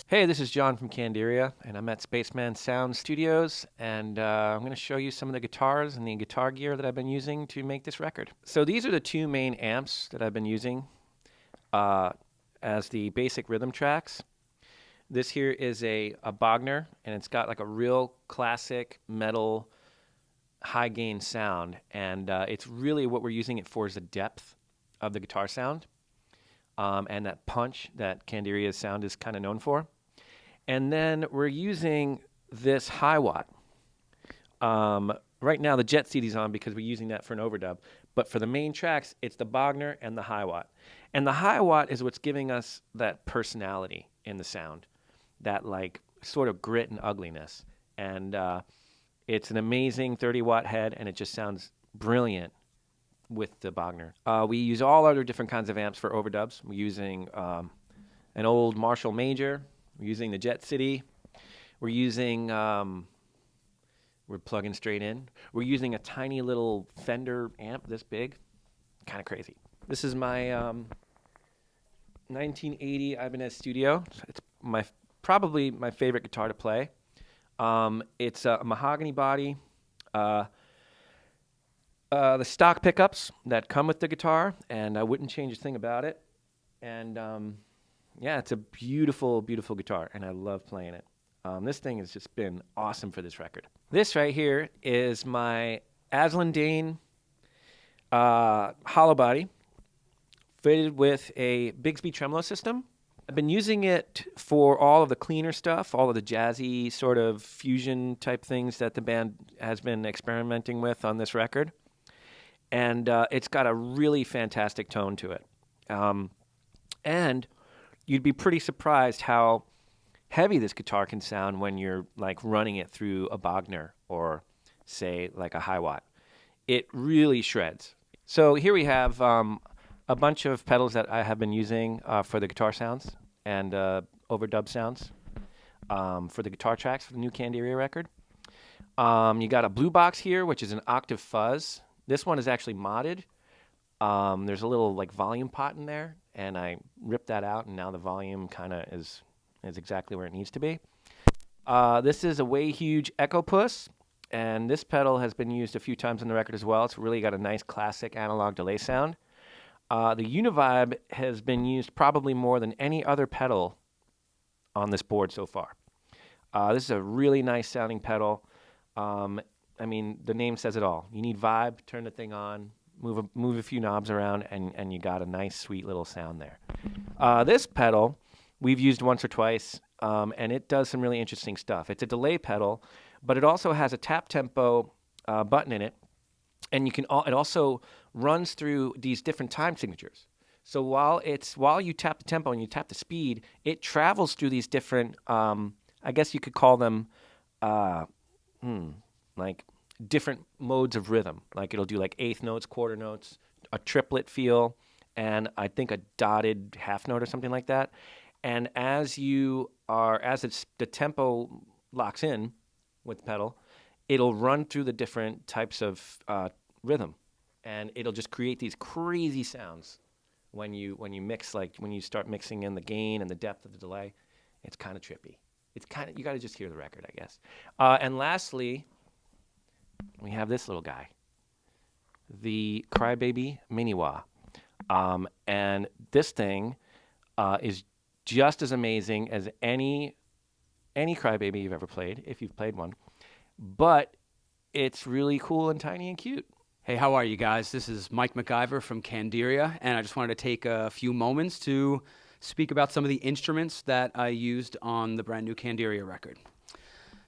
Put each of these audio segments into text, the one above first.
Hey, this is John from Candiria, and I'm at Spaceman Sound Studios, and I'm going to show you some of the guitars and the guitar gear that I've been using to make this record. So these are the two main amps that I've been using uh, as the basic rhythm tracks. This here is a Bogner, and it's got like a real classic metal high gain sound, and it's really what we're using it for is the depth of the guitar sound and that punch that Candiria's sound is kind of known for. And then we're using this high watt. Right now the Jet CD's on because we're using that for an overdub. But for the main tracks, it's the Bogner and the high watt. And the high watt is what's giving us that personality in the sound, that like sort of grit and ugliness. And it's an amazing 30-watt head, and it just sounds brilliant with the Bogner. We use all other different kinds of amps for overdubs. We're using an old Marshall Major. We're using the Jet City. We're using, we're plugging straight in. We're using a tiny little Fender amp this big. Kind of crazy. This is my 1980 Ibanez Studio. It's probably my favorite guitar to play. It's a mahogany body. The stock pickups that come with the guitar, and I wouldn't change a thing about it. And yeah, it's a beautiful, beautiful guitar, and I love playing it. This thing has just been awesome for this record. This right here is my Aslan Dane hollow body fitted with a Bigsby tremolo system. I've been using it for all of the cleaner stuff, all of the jazzy sort of fusion type things that the band has been experimenting with on this record. And it's got a really fantastic tone to it. And you'd be pretty surprised how heavy this guitar can sound when you're like running it through a Bogner or say like a high watt. It really shreds. So here we have a bunch of pedals that I have been using for the guitar sounds and overdub sounds for the guitar tracks for the new Candiria record. You got a blue box here, which is an octave fuzz. This one is actually modded. There's a little like volume pot in there, and I ripped that out, and now the volume kind of is exactly where it needs to be. This is a Way Huge Echo Puss, and this pedal has been used a few times on the record as well. It's really got a nice classic analog delay sound. The Univibe has been used probably more than any other pedal on this board so far. This is a really nice sounding pedal. I mean, the name says it all. You need vibe, turn the thing on, move a few knobs around, and you got a nice, sweet little sound there. This pedal we've used once or twice, and it does some really interesting stuff. It's a delay pedal, but it also has a tap tempo button in it, and it also runs through these different time signatures. So while you tap the tempo and you tap the speed, it travels through these different, I guess you could call them, like different modes of rhythm. Like it'll do like eighth notes, quarter notes, a triplet feel, and I think a dotted half note or something like that. And as the tempo locks in with the pedal, it'll run through the different types of rhythm, and it'll just create these crazy sounds when you start mixing in the gain and the depth of the delay. It's kind of trippy. You got to just hear the record, I guess. And lastly, we have this little guy, the Crybaby Mini-Wah. And this thing is just as amazing as any Crybaby you've ever played, if you've played one. But it's really cool and tiny and cute. Hey, how are you guys? This is Mike MacIver from Candiria, and I just wanted to take a few moments to speak about some of the instruments that I used on the brand new Candiria record.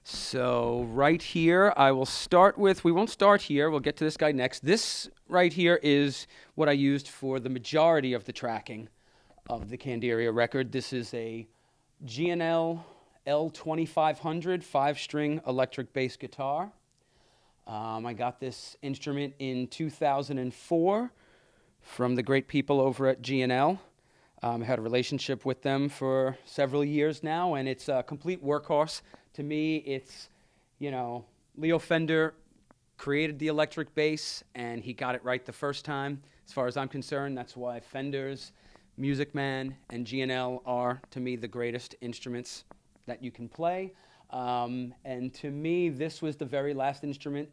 So right here, I will start with, we won't start here, we'll get to this guy next. This right here is what I used for the majority of the tracking of the Candiria record. This is a G&L L2500 5-string electric bass guitar. I got this instrument in 2004 from the great people over at G&L. I had a relationship with them for several years now, and it's a complete workhorse. To me, it's, Leo Fender created the electric bass, and he got it right the first time. As far as I'm concerned, that's why Fenders Music Man and G&L are, to me, the greatest instruments that you can play. And to me, this was the very last instrument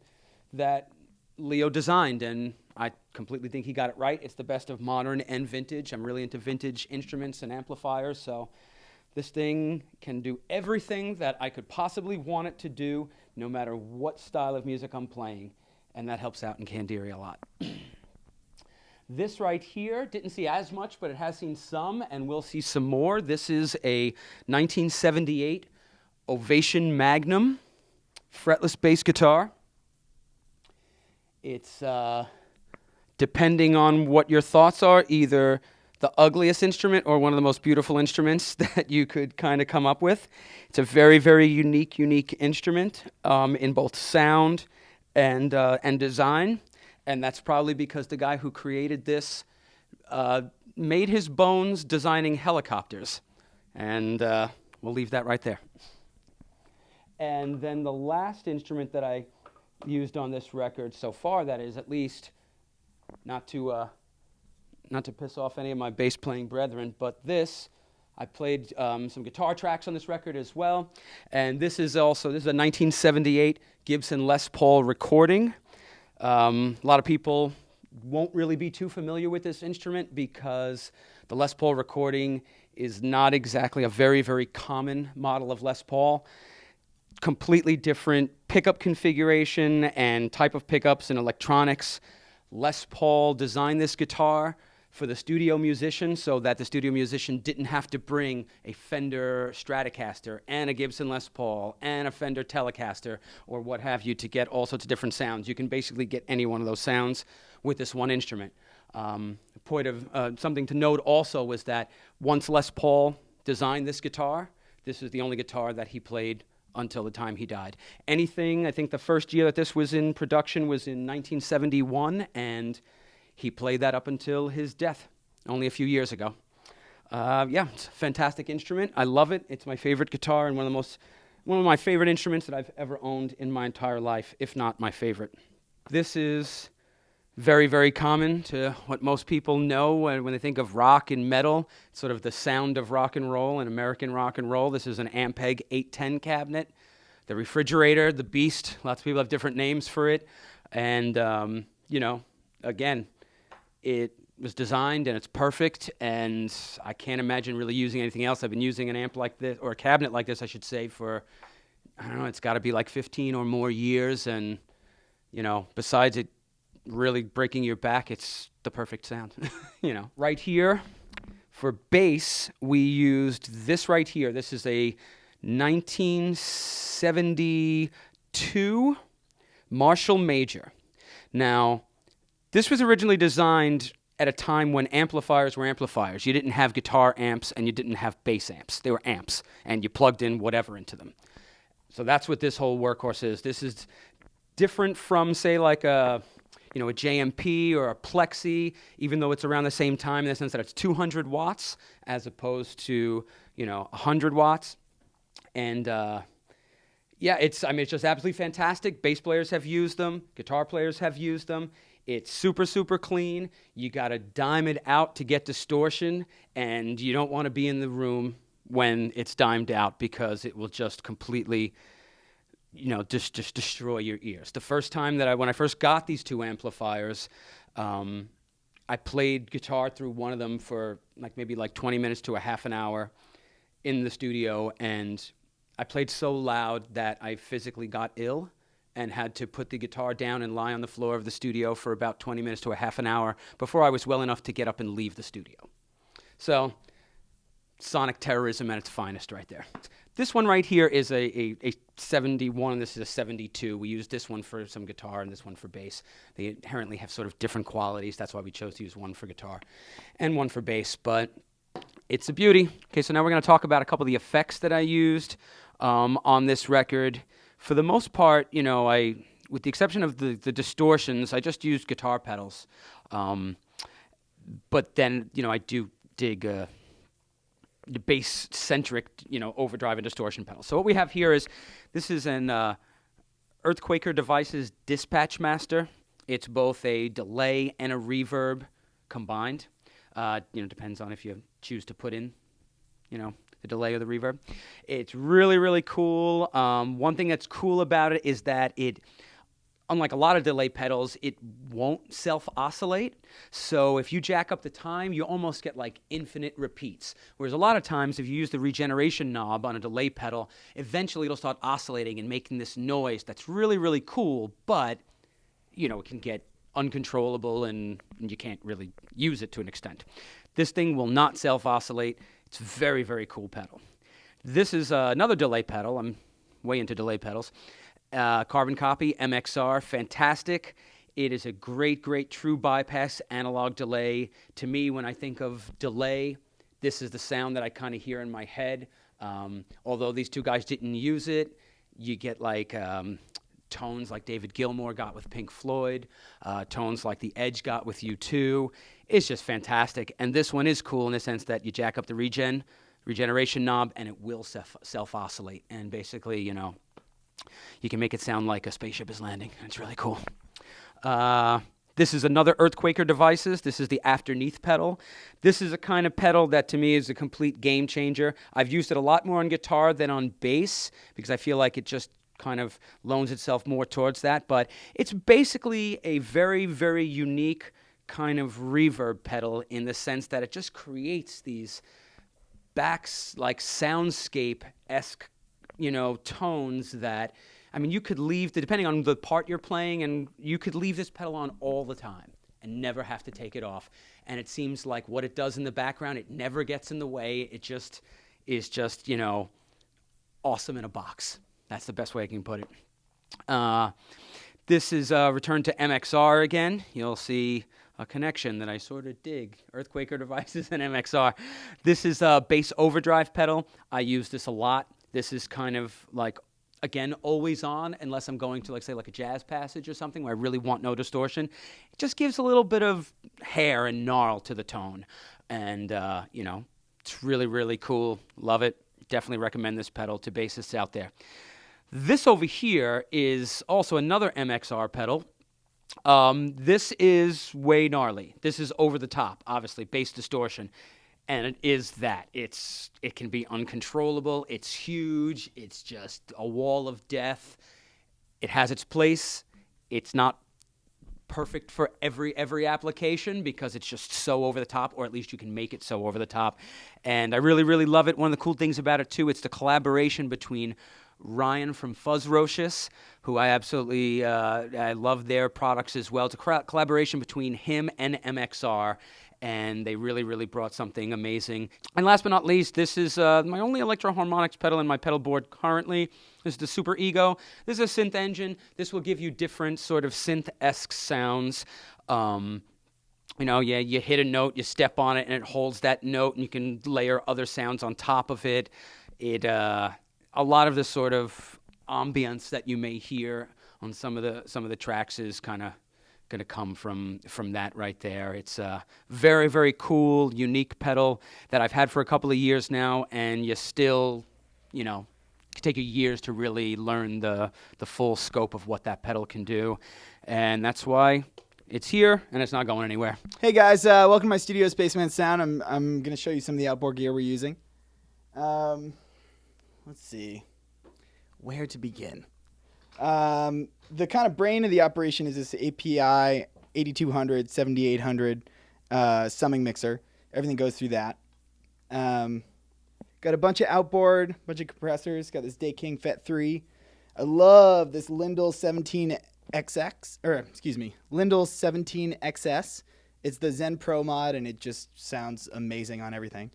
that Leo designed, and I completely think he got it right. It's the best of modern and vintage. I'm really into vintage instruments and amplifiers, so this thing can do everything that I could possibly want it to do, no matter what style of music I'm playing, and that helps out in Candiria a lot. This right here, didn't see as much, but it has seen some, and we'll see some more. This is a 1978 Ovation Magnum fretless bass guitar. It's, depending on what your thoughts are, either the ugliest instrument or one of the most beautiful instruments that you could kind of come up with. It's a very, very unique instrument in both sound and design. And that's probably because the guy who created this made his bones designing helicopters. And we'll leave that right there. And then the last instrument that I used on this record so far, that is, at least not to piss off any of my bass playing brethren, but this, I played some guitar tracks on this record as well. And this is a 1978 Gibson Les Paul recording. A lot of people won't really be too familiar with this instrument because the Les Paul recording is not exactly a very, very common model of Les Paul. Completely different pickup configuration and type of pickups and electronics. Les Paul designed this guitar for the studio musician so that the studio musician didn't have to bring a Fender Stratocaster and a Gibson Les Paul and a Fender Telecaster or what have you to get all sorts of different sounds. You can basically get any one of those sounds with this one instrument. Something to note also was that once Les Paul designed this guitar, this is the only guitar that he played until the time he died. I think the first year that this was in production was in 1971, and he played that up until his death only a few years ago. It's a fantastic instrument. I love it. It's my favorite guitar and one of my favorite instruments that I've ever owned in my entire life, if not my favorite. This is very, very common to what most people know when they think of rock and metal. It's sort of the sound of rock and roll and American rock and roll. This is an Ampeg 810 cabinet. The refrigerator, the Beast, lots of people have different names for it. And, again, it was designed and it's perfect, and I can't imagine really using anything else. I've been using an amp like this, or a cabinet like this, I should say, for, I don't know, it's got to be like 15 or more years, and, besides it really breaking your back, it's the perfect sound, Right here, for bass, we used this right here. This is a 1972 Marshall Major. Now, this was originally designed at a time when amplifiers were amplifiers. You didn't have guitar amps and you didn't have bass amps. They were amps, and you plugged in whatever into them. So that's what this whole workhorse is. This is different from, say, like a JMP or a Plexi, even though it's around the same time in the sense that it's 200 watts as opposed to, 100 watts. And it's just absolutely fantastic. Bass players have used them. Guitar players have used them. It's super, super clean. You got to dime it out to get distortion, and you don't want to be in the room when it's dimed out because it will just completely, just destroy your ears. The first time when I first got these two amplifiers, I played guitar through one of them for maybe 20 minutes to a half an hour in the studio, and I played so loud that I physically got ill and had to put the guitar down and lie on the floor of the studio for about 20 minutes to a half an hour before I was well enough to get up and leave the studio. So, sonic terrorism at its finest right there. This one right here is a 71, this is a 72. We used this one for some guitar and this one for bass. They inherently have sort of different qualities. That's why we chose to use one for guitar and one for bass, but it's a beauty. Okay, so now we're going to talk about a couple of the effects that I used on this record. For the most part, with the exception of the distortions, I just used guitar pedals. But then, I do dig the bass-centric, overdrive and distortion pedals. So what we have here this is an Earthquaker Devices Dispatch Master. It's both a delay and a reverb combined. Depends on if you choose to put in, the delay or the reverb. It's really, really cool. One thing that's cool about it is that it, unlike a lot of delay pedals, it won't self-oscillate. So if you jack up the time, you almost get like infinite repeats. Whereas a lot of times, if you use the regeneration knob on a delay pedal, eventually it'll start oscillating and making this noise that's really, really cool, but, it can get uncontrollable and you can't really use it to an extent. This thing will not self-oscillate. It's a very, very cool pedal. This is another delay pedal. I'm way into delay pedals. Carbon copy, MXR, fantastic. It is a great, great true bypass analog delay. To me, when I think of delay, this is the sound that I kind of hear in my head. Although these two guys didn't use it, you get like tones like David Gilmour got with Pink Floyd, tones like The Edge got with U2. It's just fantastic. And this one is cool in the sense that you jack up the regeneration knob, and it will self-oscillate. And basically, you can make it sound like a spaceship is landing. It's really cool. This is another Earthquaker Devices. This is the Afterneath pedal. This is a kind of pedal that to me is a complete game changer. I've used it a lot more on guitar than on bass because I feel like it just kind of loans itself more towards that. But it's basically a very, very unique kind of reverb pedal in the sense that it just creates these like soundscape-esque tones that, you could leave, depending on the part you're playing, and you could leave this pedal on all the time and never have to take it off. And it seems like what it does in the background, it never gets in the way. It just is just, awesome in a box. That's the best way I can put it. This is Return to MXR again. You'll see a connection that I sort of dig. Earthquaker Devices and MXR. This is a bass overdrive pedal. I use this a lot. This is kind of like, again, always on unless I'm going to, like, say, like a jazz passage or something where I really want no distortion. It just gives a little bit of hair and gnarl to the tone. And, it's really, really cool. Love it. Definitely recommend this pedal to bassists out there. This over here is also another MXR pedal. This is way gnarly. This is over the top, obviously, bass distortion. And it is that. It can be uncontrollable. It's huge. It's just a wall of death. It has its place. It's not perfect for every application because it's just so over the top, or at least you can make it so over the top. And I really, really love it. One of the cool things about it, too, it's the collaboration between Ryan from Fuzzrocious, who I absolutely I love their products as well. It's a collaboration between him and MXR, and they really, really brought something amazing. And last but not least, this is my only electro-harmonics pedal in my pedal board currently. This is the Super Ego. This is a synth engine. This will give you different sort of synth-esque sounds. You hit a note, you step on it, and it holds that note, and you can layer other sounds on top of it. A lot of the sort of ambience that you may hear on some of the tracks is kind of going to come from that right there. It's a very, very cool, unique pedal that I've had for a couple of years now, and you still, it can take you years to really learn the full scope of what that pedal can do, and that's why it's here and it's not going anywhere. Hey guys, welcome to my studio, Spaceman Sound. I'm going to show you some of the outboard gear we're using. Let's see where to begin. The kind of brain of the operation is this API 8200, 7800 summing mixer. Everything goes through that. Got a bunch of outboard, bunch of compressors. Got this Day King FET 3. I love this Lindell 17XS. It's the Zen Pro mod, and it just sounds amazing on everything.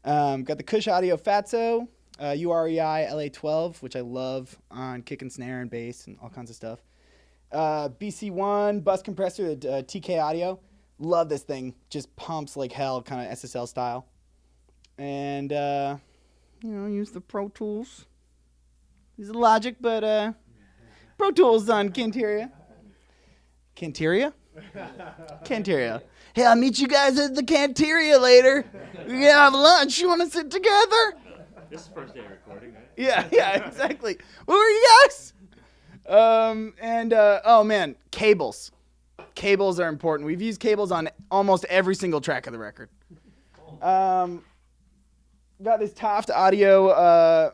Got the Kush Audio Fatso. UREI LA12, which I love on kick and snare and bass and all kinds of stuff. BC1 bus compressor, TK Audio. Love this thing. Just pumps like hell, kind of SSL style. And, use the Pro Tools. Use the Logic, but Pro Tools on Candiria. Candiria? Candiria. Hey, I'll meet you guys at the Candiria later. We're going to have lunch. You want to sit together? This is the first day of recording, right? Yeah, exactly. What were you guys? Oh man, cables. cables are important. We've used cables on almost every single track of the record. Got this Taft audio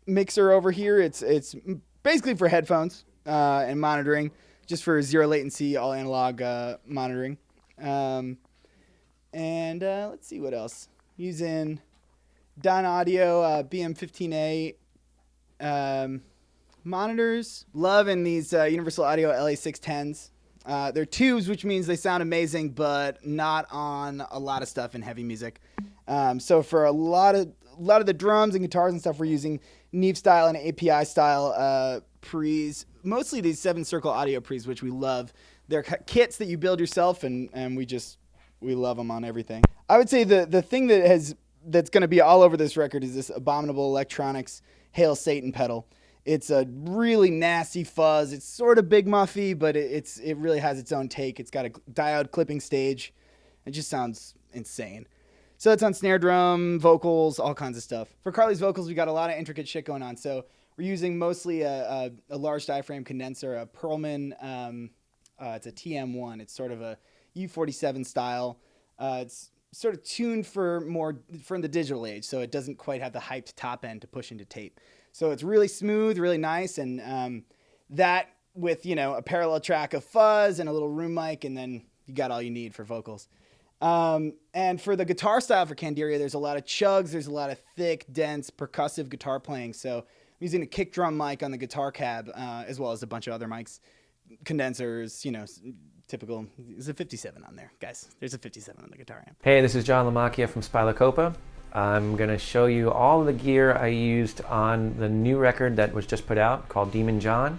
mixer over here. It's basically for headphones and monitoring, just for zero latency, all analog monitoring. And let's see what else. Using Don Audio BM15A monitors. Loving these Universal Audio LA610s. They're tubes, which means they sound amazing, but not on a lot of stuff in heavy music. So for a lot of the drums and guitars and stuff, we're using Neve style and API style pre's. Mostly these 7-circle audio pre's, which we love. They're kits that you build yourself, and we love them on everything. I would say the thing that's going to be all over this record is this Abominable Electronics Hail Satan pedal. It's a really nasty fuzz. It's sort of Big Muffy, but it really has its own take. It's got a diode clipping stage. It just sounds insane. So it's on snare drum, vocals, all kinds of stuff. For Carly's vocals, we got a lot of intricate shit going on. So we're using mostly a large diaphragm condenser, a Perlman. It's a TM1. It's sort of a U47 style. It's sort of tuned for the digital age, so it doesn't quite have the hyped top end to push into tape. So it's really smooth, really nice, and that with a parallel track of fuzz and a little room mic, and then you got all you need for vocals. And for the guitar style for Candiria, there's a lot of chugs, there's a lot of thick, dense, percussive guitar playing. So I'm using a kick drum mic on the guitar cab, as well as a bunch of other mics, condensers, typical. There's a 57 on there, guys. There's a 57 on the guitar amp. Hey, this is John Lamacchia from Spylocopa. I'm going to show you all of the gear I used on the new record that was just put out called Demon John.